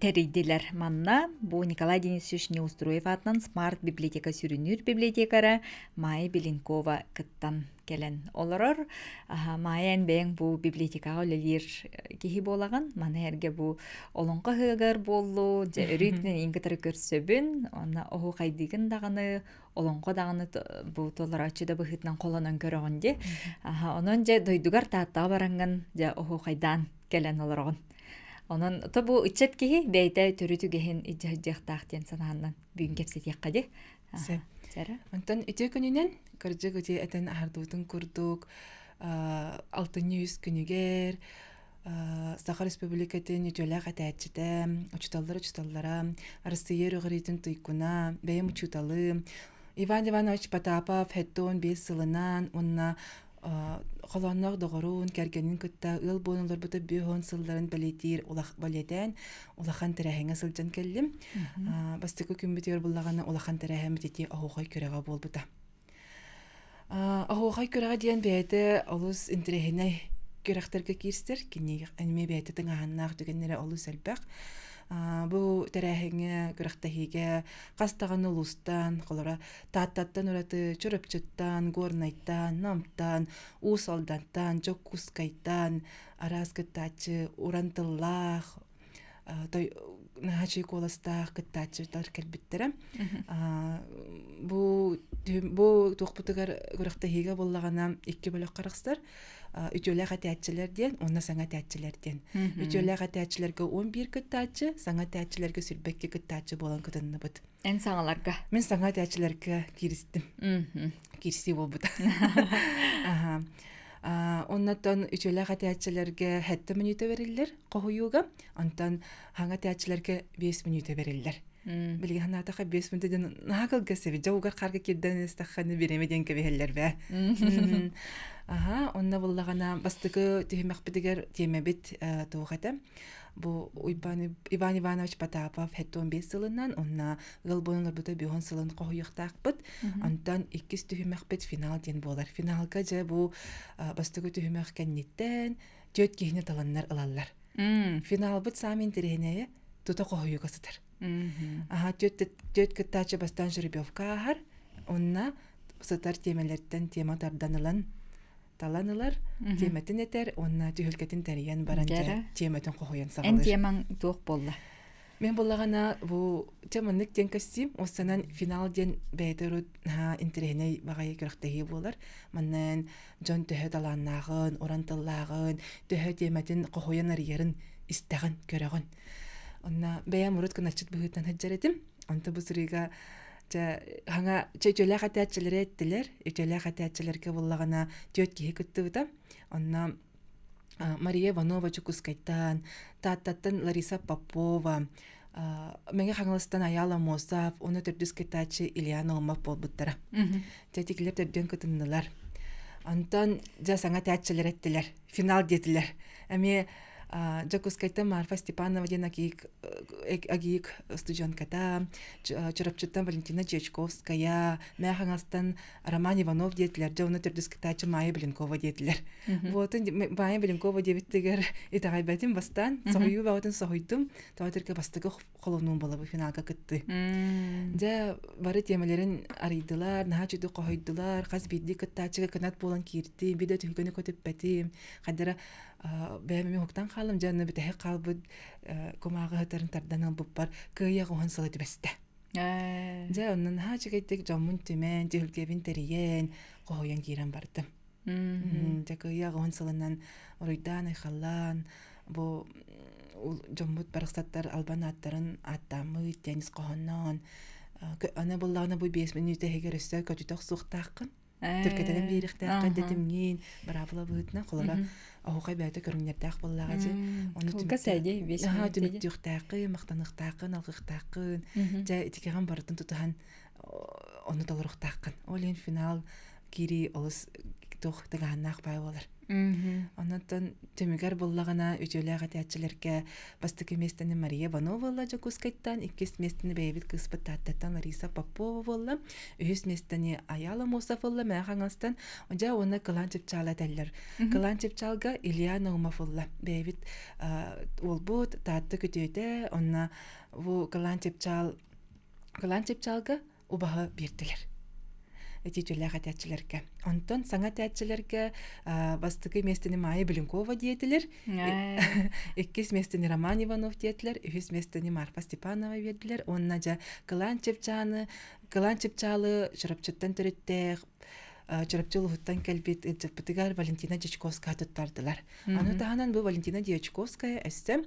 теридилер манна бу Николай Денисович Неустроев атынан смарт библиотека сүрүнүр библиотекара Майя Беленкова кыттан келен олорор Майян бең бу библиотекага өлелер кихи болаган мана эрге бу олонка хыгар боллу же өрүтүнөн ингетер көрсөбүн ана оху кайдыгын даганы олонко даганы бу толорачы да быхытнан колонон көрөгөндө онон же дойдугар тааттага баранган же оху кайдан келен олорогон. Онан табу ичет кихи бейте төрүтү гехин иҗаҗактактен санааннан бүгүн кепсет яккади. Сара. Антан ите күнүнен кыржык үте этен ардуутун курдук. 600 күнүгер Сахар Республикатын үтөлөк атачыта, учталлара, Россия рөгөритин туйкуна, бейм учуталы. Иван Иванович Потапов хеттон 5 сылынан онна холоннор догорун кергенин кытта ыл бонолор бута бөһөн сылларын балетир улах балетен улахан терәһеңе сылжан келдим. Бастыкы күмбетер буллаганы улахан терәһәм тити ахогай көрәгә болбута. Ахогай көрәгә дигән бәйте алус интерехне көрәхтәргә кирстер кини әниме бәйте тыңаһаннак дигәннәре алус әлбәк. Бу терәһеңе көрәхтәһигә кастаган улустан, колора таттаттан ураты чөрөпчөттан, горнайттан, намтан, усалдаттан, жоккускайттан, араскыттачы, урантыллах, той нахачы коластах кыттачылар келбиттере. Бу тохпутыгар көрәхтәһигә буллагана 2 бөлөк караксыздар. Үтөләк атачылардан, онна саңа атачылардан. Үтөләк атачыларга 11 кыттачы, саңа атачыларга сүрбәккә кыттачы булган кытынны бит. Эн саңаларга. Мен саңа атачыларга киристим. Кирси булбыт. Оннан үтөләк атачыларга 7 минута бериллер, кохуюга. Антан хаңа атачыларга 5 минута бериллер. Билги ханатака 5 минуттан нагылга себе жаугар карга кирден истаханы беремеден кебелер бе. Онна буллагана бастыгы түймәк бидигер темебит тугата. Бу Иван Иванович Потапов хеттон 5 сылынан онна гыл боюнлар бута бөһөн сылын коюктакпыт. Антан 2 түймәк бит финал ден болар. Финалга же бу бастыгы түймәк кеннеттен 4 кийне таланнар алалар. Финал бит самин теренее тута коюга сытыр. Төт кыттачы бастан жеребьевка ахар, онна сытар темелерден тема тарданылан таланылар, теметін етер, онна түйілкетін тәриян баранча теметін қоғыян сағалыр. Эн темаң туық болла. Мен боллагана бу теманнык ден костюм осанан финал ден бәйтерут интереней багай көрөктеги болар. Маннан жон төһө таланнагын, орантыллагын, төһө тематын кохоян арьерин истеген көрөгөн. Онна бәя мурут кыначыт быһытан хаджаретим. Онта бу сырыга хаңа чөтөлө хатачлары эттилер. Өтөлө хатачларга боллагана төт киһи күттүбүтә. Онна Мария Иванова Чукускайтан, Таттаттан Лариса Попова, Меңе хаңылыстан Аяла Мосав, оны төрдүскетачы Ильяна Олмап болбуттара. Тетикилер төрдөн кытыннылар. Антон жасаңа тәтчілер еттілер, финал детілер. Әме Чукускайтан Марфа Степанова ден агиик студентката, Чурапчыттан Валентина Чечковская, Мә хаңылыстан Роман Иванов детілер, оны төрдүскетачы Майя Блинкова детілер. Вот Майя Блинкова дебиттегер итагай бәтим бастан, соғыю бәуатын соғыйтым, тауатырка бастығы қолуынуын болабы финалға кытты. Жа бары темалерін арыйдылар, наға чүді қойдылар, қаз бейді кыттачыға канат болан кирти, биді түлгіні көтіп бәтим, қадыра бәймеме хоқтан қалым, жанны бітәхі қалбыд комағы ғытарын тардан албып бар, күйяғы оған сылады бәсті. Жа онын наға чүгейттік жамын түмен, түлгебін тәрейен, қойын кейрен бардым. Жа күйяғы оған сылынан оройдан айқалан, бұл жомбут барықсаттар албан аттарын аттамы, тенис қоғаннан. Ана боллағына бұл 5 минуты егер өсті көтітақ суқтақын. Түркетелен бейріқтақын дәтімген, барабыла бұғытына қолыра ауқай бәйті көріңдердақ боллаға жа. Тұлға сәйде 5 минуты. Түмік түйіқтақын, мақтанықтақын, алғықтақын. Жа етікеған бардын тұтыған оны толырықтақын. Олен финал кири олыс тух тагааннаах бай болар. Оннан төмөгөр боллагана үтөлөөгө тәчилерге бастыгы местени Мария Иванова болла Чукускайттан, 2 местени бейбит кыспыт таттан Лариса Попова болла, 3 местени Аяла Мосав болла мәхаңастан, онжа оны кылан чыпчала тәллер. Кылан чыпчалга Ильяна Умов болла. Бейбит олбут татты күтөйдө, онна бу кылан чыпчалга убаһы бирдилер. Этитүләгә тәтчиләргә. Онтон саңа тәтчиләргә бастыгы местени Майя Блинкова диетилер. 2 местени Роман Иванов диетилер, 3 местени Марфа Степанова вердилер. Онна жа кылан чыпчалы чырапчыттан төрөттәк, чырапчылы хуттан кәлбит жапытыгар Валентина Чечковская туттардылар. Аны таһанан бу Валентина Чечковская әстем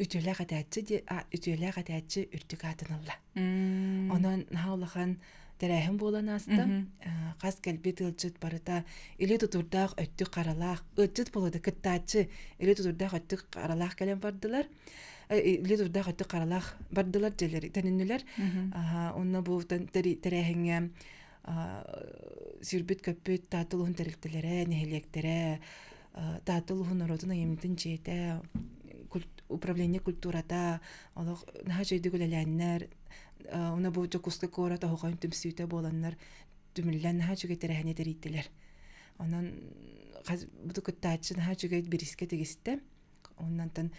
үтөләгә тәтчи үртүк атынылла. Онан хаулахан тәрәһем болан астым, қаз кәлбет ылчыт барыта, или тутурдақ өттік қаралақ, ылчыт болады кыттачы, или тутурдақ өттік қаралақ кәлем бардылар, или тутурдақ өттік қаралақ бардылар жәлер, тәнінілер, онна бұл тәрәһіңе сүрбіт көппіт татылығын тәрілтілері, нәхелектері, татылығын оротына емнітін жейті, управление культурата, наға жейді көлеләннер, Уна бу жокуска кората хоған түмсүйті боланнар түміллән наға жүге тәрәхіне тәрейттілер. Онан бұды күттачы наға жүге біріске тегісті. Онан тан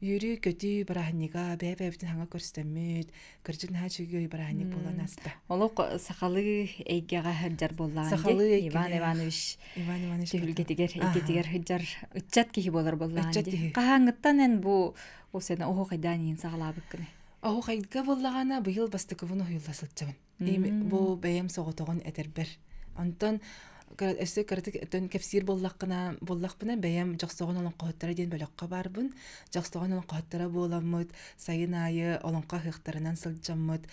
юрі көті бараханиға бәй-бәйбітін хаңа көрістемет, кірчі наға жүге бараханик болан асты. Олық сақалы әйгеға хырджар болан Сақалы де, Иван Иванович түйілгетігер, әйгетігер хырджар үтчат кейі болар болан де. Қағаңыттан ән бұ осыны оғы қайдан ең сағалабық күні. Ау қайдыға болағана бұйыл бастықывын ұйылда сылтчауын. Бұл бәйім соғытығын әтербір. Онтан әсі қаратық кәпсир боллақпына бәйім жақсығын олон қоғыттара ден бөліққа барбын. Жақсығын олон қоғыттара боламыд, сайын айы олонқа хықтарынан сылтчамыд.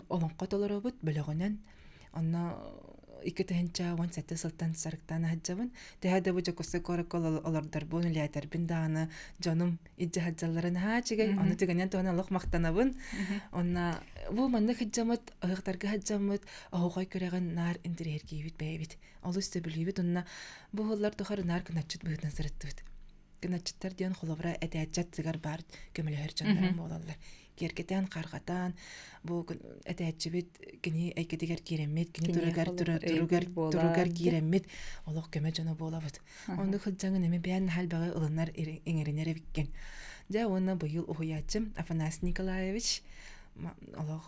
Олонқа толыры бұд бөліғінен. Онна 2 тәһенча 17 сылтан сарықтан хаджабын. Тәһәді бұ жакусы коракол олардар бұн үләтер біндағаны жаным иджі хаджаларын хачыгай. Оны түгінен туғана лық мақтанабын. Онна бұ манны хаджамыд, ағықтарға хаджамыд, ағуғай көреген нар интерьер кейбіт бәйбіт. Ол үсті білейбіт. Онна бұ олар тұқары нар күнатчыт бұғытын сырыттыбыт. Күнатчыттар дейін қолабыра әтәтчат зығар бар көмілер жанларын болалар. Керкетен, қарғатан, бұл әтәтчібет кені әйкетігер керемет, кені тұрығар керемет, олық көмі жана болабыд. Онды қылжаңын әме бән хал бағы ұлынар еңерінер әбіккен. Жа оны бұйыл ұхуячым Афанасий Николаевич, олық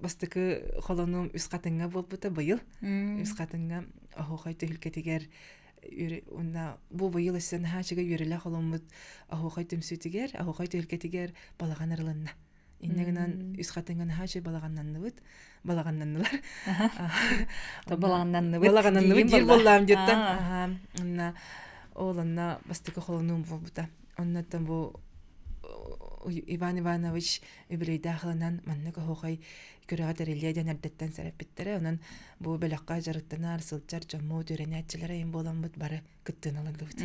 бастықы қолының үс қатынға болбыта бұйыл. Үс қатынға ұхуғай түйілкетігер бу быйыл эссен хаачыга юреле холоммут ахуқай түмсүтигер ахуқай төлкетигер балаган арыланна иннегенен үс хатынган хаачы балаганнанныбыт балаганнаннылар балаганнанныбыт дир боллам деттен онна оланна бастыка холонум бута оннаттан бу Иван Иванович үбрейдахылынан маннык ахуқай көрөга терелияден ардаттан сараппиттере онан бу белакка жарыктанар сылчар жомму төренятчылары им боламбыт бары кыттын алындыбыт.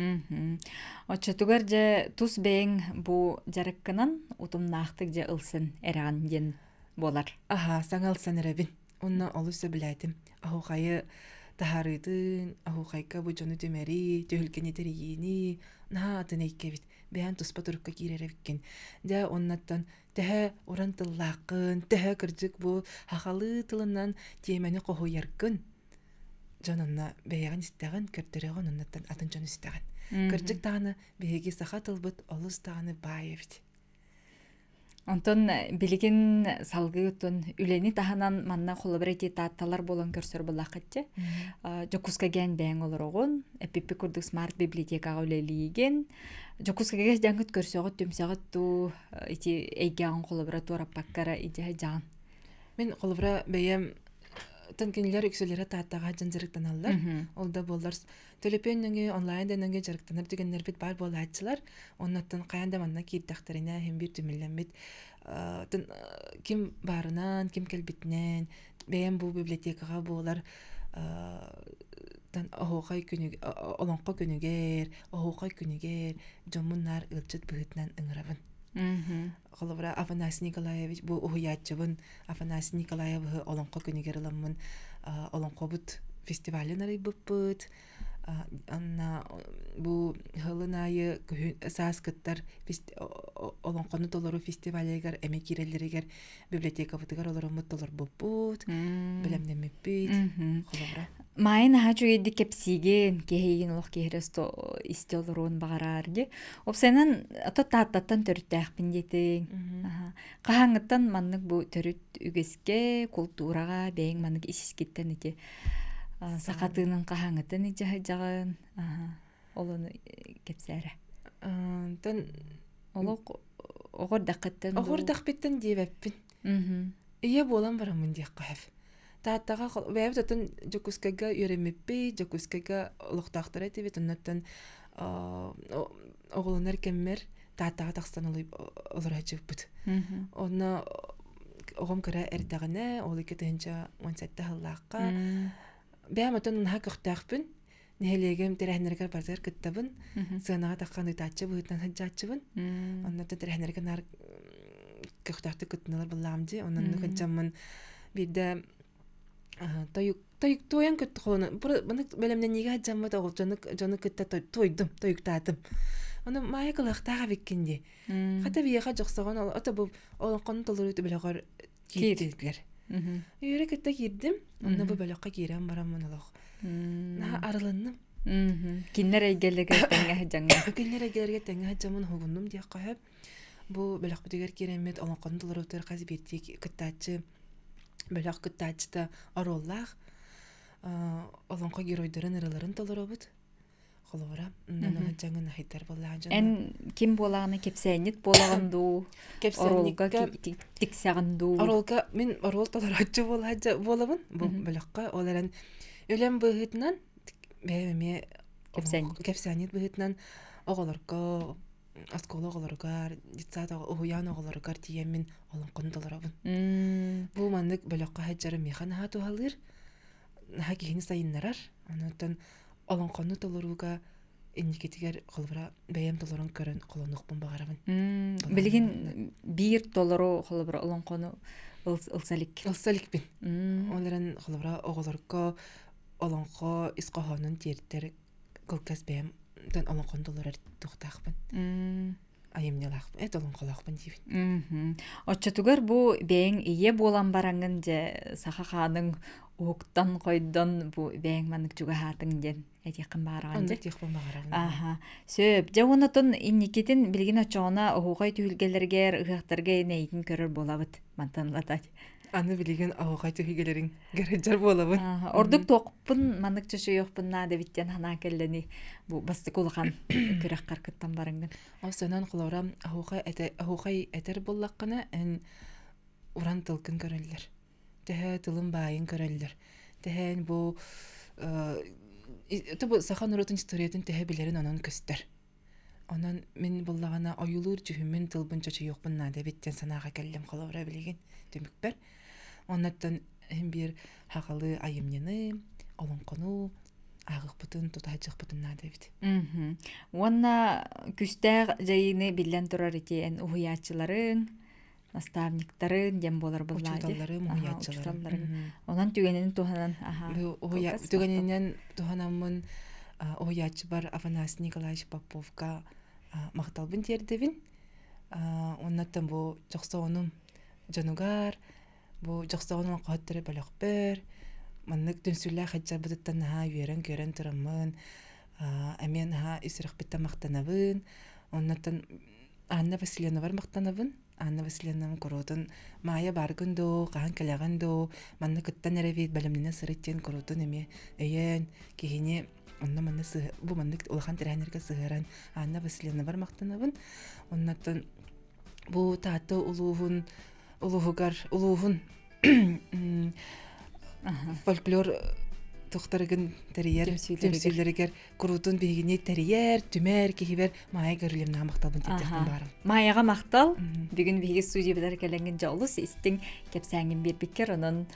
Очотугар же тус бэйң бу жарыккынан утумнаахтык же ылсын эраган ден болар. Саңалсан эребин. Онна олуса билетим. Ахуқайы тахарытын, ахуқайка бу жону төмери, төхүлкени терийини, наатын эйкебит. Бән туспа турукка киреребиккен. Да оннаттан тәһә уран тыллақын, тәһә кыржык бу хахалы тылынан темени кохуяркын. Жананна бәяган истәгән кертәрәгән оннаттан атын жон истәгән. Кыржык таганы бәяги саха тылбыт, олус таганы баевит. Онтон билигин салгыытын үлени таханан манна холобрети таатталар болон көрсөр булакытчы. Жокускаген бәң олорогон, эпипи курдук смарт библиотекага үлелиген. Жокускаген жангыт көрсөгөт түмсөгөт ту ити эйган холобра тураппаккара ije жан. Мен холобра бәям тынкинлер үксөлөрө тааттага жанжырыктан аллар. Олда боллар телепеннеге онлайнденеге жарыктаныр дегеннер бит бар болачылар. Оннаттан каянда манна кирдактарына hem bir тümüllenmet ким барынан, ким келбитнен бәям бу библиотекага болар тан ахуқай күнүгер, олонко күнүгер, ахуқай күнүгер жомуннар ылчыт быытнан ыңырабын. Холобра Афанасий Николаевич бу уятчыбын Афанасий Николаевы олонко күнүгер ыламмын олонко бут фестивален арыйбыппыт. Анна бу хылынайы сааскыттар олонкону толору фестивалегер эме кирелеригер библиотека бытыгар олоромут толор буппут билемнемеппит холобра Майын хачу едди кепсиген кехейин олох кехересто истелорун багарарди. Опсенен ато тааттаттан төрүттääхпин детең. Кахаңыттан маннык бу төрүт үгеске культурага бэйң маннык исискиттен ити. Сақатының қахаңытын ижа жағын олыны кепсәрі. Олық оғырдақпеттен дейбәппін. Ие болан барамын дей қағып. Тааттаға бәйбі тұтын жокускайға үйремеппей, жокускайға олықтақтыр әтебет, ұнаттан оғылынар кәммер тааттаға тақстан олар әжіп бұд. Оны оғым кіра әрдіғіне, олы кетігінші 17 ғылаққа бәм отон наха көктәхпин нехелегем терәһнәргә базар кыттабын сынага таккан итачы быһытан хаҗачыбын оннан терәһнәргә нар көктәхте кытнылар булламды оннан хаҗаммын бидә тоян көт хоны буны белемнән нигә хаҗаммы да җаны кытта тоюктатым оны майкалыктага биккенди хата бияга жоксаган ата бу олонкон толыры беләгәр кирделәр Үйрек етті кердім, онна бұл бөліққа керем барамын олық. Наға арылынным. Киннер әйгелігі тәңі әжаңы. Киннер әйгелігі тәңі әжамын хоғынным дей қайып. Бұл бөліқ бүтігер керемет, олың қондылыр өтір қазы беттік күттачы, бөліқ күттачы да ароллақ. Олыңқа геройдарын ырыларын толыр обыд. Холора, нана жаңын хайтар болған жаңы. Эн ким болағаны кепсәнет болағанду, оролға тиксәғанду. Оролға, мен орол толарачы болабын, бұл біліққа оларын өлем бұғытынан, бәйме кепсәнет бұғытынан оғыларға, аскола оғыларға, детсат оғуян оғыларға тиен мен олың қын толарабын. Бұл мандық біліққа хаджары механ хату алыр, наға кейіні сайыннарар, анаттан Олон қонны толыруға индикетигер холбара бәйем толырын көрін қолонуқпын бағарабын. Білген бір толыру холбара олон қону ылсалик. Ылсалик бін. Оларын холбара оғылырға олонқо исқоғанын терттер қылқас бәйем олон қонны толырар тұқтақпын. Айымнелақпын, олон қолақпын дейбін. Отчатугар бұ бәйін ие болан бараңын же сақақаның уқтан қойдан бұ бәйін манық жүгі хатын ден әтеқін бағараған же? Әтеқін бағараған. Сөп, же онытын инникетін білген очоғына ұғуғай түйілгелерге ұғықтарға нәйгін көрір болабыд мантанлатады. Аны билеген аугай төгүгелерин гаражар болабын. Ордук тоқпын, маннык чөшөйөкпін нады биттен хана келлени бу бастык улахан күрәк каркыттан барыңгын. Осынан кулаврам аугай этер боллаккана эн уран тылкын көрөллөр. Тэһэ тылын байын көрөллөр. Тэһэн бу бу сахан урутун историятын тэһэ билерин онон көстөр. Онан мен боллагана оюлур жүһүмүн тылбын чөчөйөкпүн нады биттен санаага келлем кулавра билеген төмүкпер. Оннаттан бир хагалы айымнены, олонкону, агыкпытын, тутайжыкпытын нады бит. Уанна күстәг жайыны билен турар итен уһуячыларын, наставниктарын дем болар буллады. Учуталларын, уһуячыларын. Онан түгенен туханан, Түгененен туханамын уһуячы бар Афанасий Николаевич Поповка макталбын тердебин. Оннаттан бу жоксоонум жанугар, бу жоксоонун кооттары бөлөкпөр. Маннык дүнсүллә хаҗа быттан үйрен көрөн турамын. Амен исрих биттен мактанабын. Оннаттан Анна Васильевна бар мактанабын. Анна Васильевна коротун мая баргындо, каан келегендо, манныкыттан эребит белемнене сырыттен коротун эме өйен кихине онна манны бу маннык улахан тренерге сыгыран Анна Васильевна бар мактанабын. Оннаттан бу тааты улугун фольклор тухтарыгын терьер темсилеригер курутун бигине терьер түмер кихибер мая көрүлем намакталбын тетектен барым. Маяга мактал бүгүн биги студия билер келенген жолус истин кепсәңин бир бикер онун